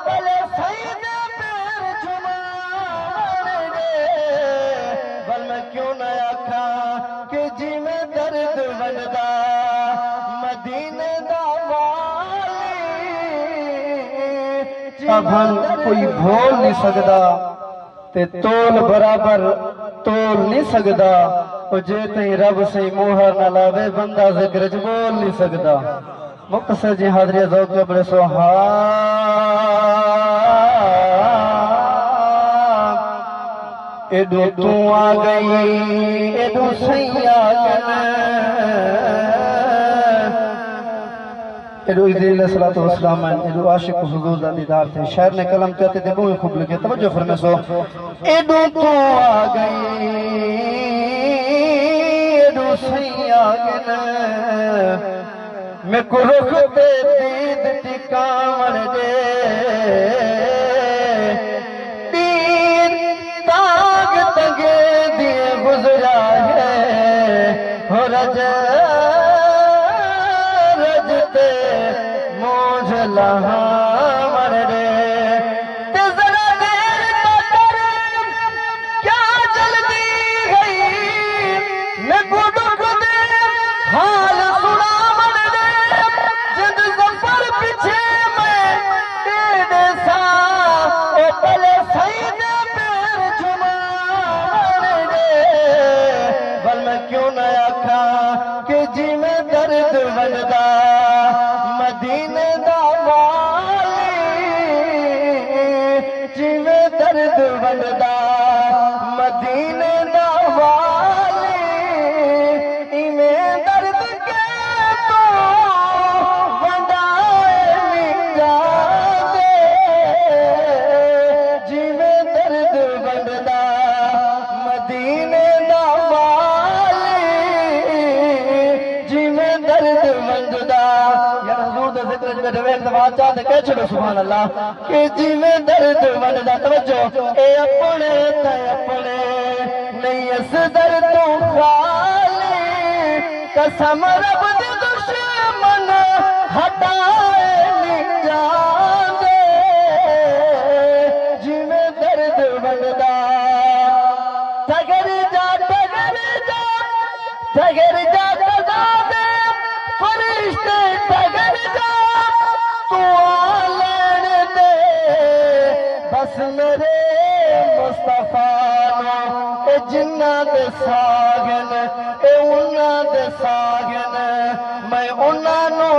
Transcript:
پہلے سید پیر جمان دے بل میں کیوں نہ آکھا کہ جی میں درد وندا مدینے دا والی اب کوئی بھول نہیں سکدا تے تول برابر تول نہیں سکدا او جے تہیں رب سے موہر نہ لاوے بندہ ذکر چ بول نہیں سکدا مختصر جی حاضری ذوق کے بڑے سبحان ایڈو تو آ گئی ایڈو سیاں ایڈو عزیز علیہ السلام ایڈو عاشق حضور دا دیدار تھے شاعر نے کلم کہتے تھے بہت خوب لکھے توجہ فرمائے سو ایڈو تو آ گئی ایڈو سیاں میں کو رخ تے دید ٹکاون دے تین تاگ تنگے دیے گزرا ہے ہو رجتے موج لہاں مر دے تے ذرا دیر قدر کیا جلدی گئی میں کو دکھ دے حال سنا من دے جد زفر پیچھے میں تیرے سا او پہلے سید پیر جمان دے بل میں کیوں نہ آکھا کہ جی میں درد وندا مدینے دا والی جی میں درد وندا مدینے دا والی ایویں درد کے تو ونڈائے مٹا دے جی میں درد وندا مدینے دا والی جی میں درد وندا یا حضور دے ذکر جو بیٹھے دعا چاہتے کہہ چھڑو سبحان اللہ کہ جی میں درد وندا توجہ اے اپنے تے اپنے نہیں اس درد تو خالی قسم رب دے دشمن ہٹائے نہیں جاندے جی میں درد وندا ٹگر جا جا دے فرشتے ٹگر جا تو آ لین دے بس میرے مصطفیٰ اے جنہ دے ساگن اے انہ دے ساگن میں انہ نو